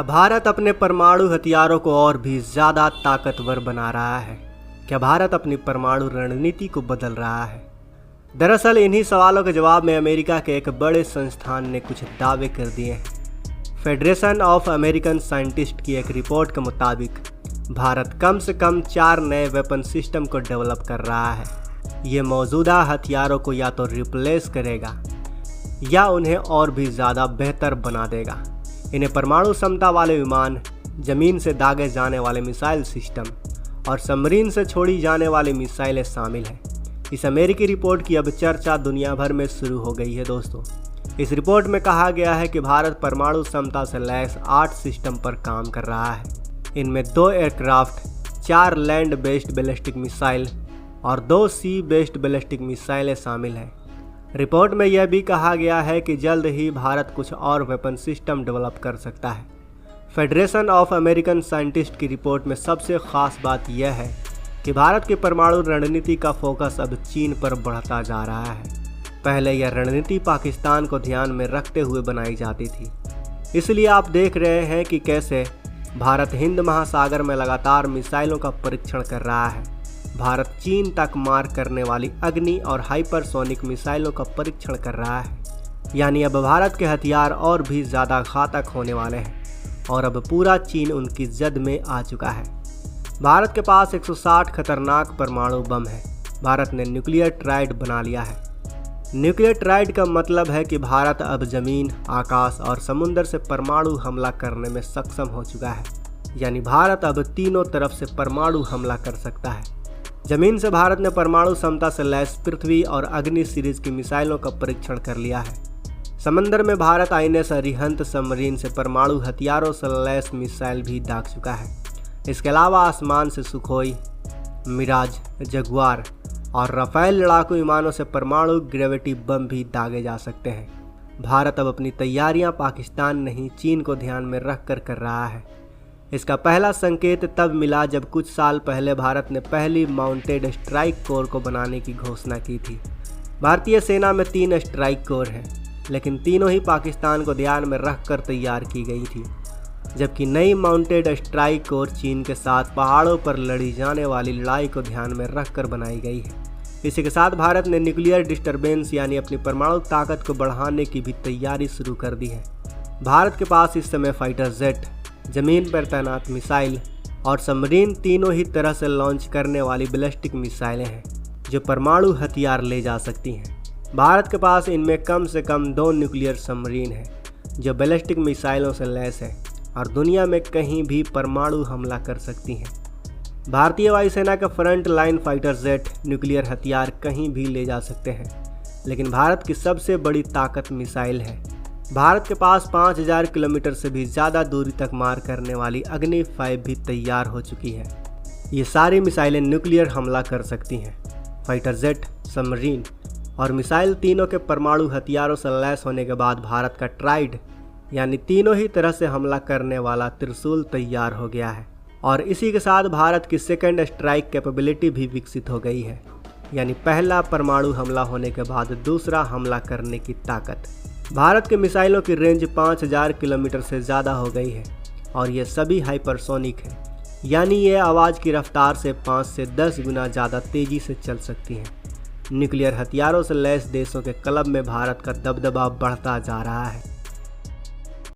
क्या भारत अपने परमाणु हथियारों को और भी ज़्यादा ताकतवर बना रहा है? क्या भारत अपनी परमाणु रणनीति को बदल रहा है? दरअसल इन्हीं सवालों के जवाब में अमेरिका के एक बड़े संस्थान ने कुछ दावे कर दिए हैं। फेडरेशन ऑफ अमेरिकन साइंटिस्ट की एक रिपोर्ट के मुताबिक भारत कम से कम 4 नए वेपन सिस्टम को डेवलप कर रहा है। ये मौजूदा हथियारों को या तो रिप्लेस करेगा या उन्हें और भी ज़्यादा बेहतर बना देगा। इन्हें परमाणु क्षमता वाले विमान, जमीन से दागे जाने वाले मिसाइल सिस्टम और सबमरीन से छोड़ी जाने वाली मिसाइलें शामिल हैं। इस अमेरिकी रिपोर्ट की अब चर्चा दुनिया भर में शुरू हो गई है दोस्तों। इस रिपोर्ट में कहा गया है कि भारत परमाणु क्षमता से लैस 8 सिस्टम पर काम कर रहा है। इनमें 2 aircraft, 4 land based ballistic missile और 2 सी बेस्ड बैलिस्टिक मिसाइलें शामिल हैं। रिपोर्ट में यह भी कहा गया है कि जल्द ही भारत कुछ और वेपन सिस्टम डेवलप कर सकता है। फेडरेशन ऑफ अमेरिकन साइंटिस्ट की रिपोर्ट में सबसे खास बात यह है कि भारत की परमाणु रणनीति का फोकस अब चीन पर बढ़ता जा रहा है। पहले यह रणनीति पाकिस्तान को ध्यान में रखते हुए बनाई जाती थी। इसलिए आप देख रहे हैं कि कैसे भारत हिंद महासागर में लगातार मिसाइलों का परीक्षण कर रहा है। भारत चीन तक मार करने वाली अग्नि और हाइपरसोनिक मिसाइलों का परीक्षण कर रहा है। यानी अब भारत के हथियार और भी ज़्यादा घातक होने वाले हैं और अब पूरा चीन उनकी जद में आ चुका है। भारत के पास 160 खतरनाक परमाणु बम है। भारत ने न्यूक्लियर ट्राइड बना लिया है। न्यूक्लियर ट्राइड का मतलब है कि भारत अब जमीन, आकाश और समुद्र से परमाणु हमला करने में सक्षम हो चुका है। यानी भारत अब तीनों तरफ से परमाणु हमला कर सकता है। जमीन से भारत ने परमाणु क्षमता से लैस पृथ्वी और अग्नि सीरीज की मिसाइलों का परीक्षण कर लिया है। समंदर में भारत आईएनएस अरिहंत सबमरीन से परमाणु हथियारों से लैस मिसाइल भी दाग चुका है। इसके अलावा आसमान से सुखोई, मिराज, जगुआर और राफेल लड़ाकू विमानों से परमाणु ग्रेविटी बम भी दागे जा सकते हैं। भारत अब अपनी तैयारियां पाकिस्तान नहीं, चीन को ध्यान में रख कर रहा है। इसका पहला संकेत तब मिला जब कुछ साल पहले भारत ने पहली माउंटेड स्ट्राइक कोर को बनाने की घोषणा की थी। भारतीय सेना में 3 स्ट्राइक कोर हैं, लेकिन तीनों ही पाकिस्तान को ध्यान में रखकर तैयार की गई थी। जबकि नई माउंटेड स्ट्राइक कोर चीन के साथ पहाड़ों पर लड़ी जाने वाली लड़ाई को ध्यान में रखकर बनाई गई है। इसी के साथ भारत ने न्यूक्लियर डिस्टर्बेंस यानी अपनी परमाणु ताकत को बढ़ाने की भी तैयारी शुरू कर दी है। भारत के पास इस समय फाइटर जेट, जमीन पर तैनात मिसाइल और सबमरीन तीनों ही तरह से लॉन्च करने वाली बैलिस्टिक मिसाइलें हैं जो परमाणु हथियार ले जा सकती हैं। भारत के पास इनमें कम से कम 2 न्यूक्लियर सबमरीन हैं जो बैलिस्टिक मिसाइलों से लैस है और दुनिया में कहीं भी परमाणु हमला कर सकती हैं। भारतीय वायुसेना के front line fighter jet nuclear हथियार कहीं भी ले जा सकते हैं, लेकिन भारत की सबसे बड़ी ताकत मिसाइल है। भारत के पास 5000 किलोमीटर से भी ज़्यादा दूरी तक मार करने वाली अग्नि 5 भी तैयार हो चुकी है। ये सारी मिसाइलें न्यूक्लियर हमला कर सकती हैं। फाइटर जेट, सबमरीन और मिसाइल तीनों के परमाणु हथियारों से लैस होने के बाद भारत का ट्राइड यानी तीनों ही तरह से हमला करने वाला त्रिशूल तैयार हो गया है। और इसी के साथ भारत की सेकेंड स्ट्राइक कैपेबिलिटी भी विकसित हो गई है। यानी पहला परमाणु हमला होने के बाद दूसरा हमला करने की ताकत। भारत के मिसाइलों की रेंज 5000 किलोमीटर से ज़्यादा हो गई है और ये सभी हाइपरसोनिक हैं। यानी ये आवाज़ की रफ्तार से 5 से 10 गुना ज़्यादा तेज़ी से चल सकती हैं। न्यूक्लियर हथियारों से लैस देशों के क्लब में भारत का दबदबा बढ़ता जा रहा है।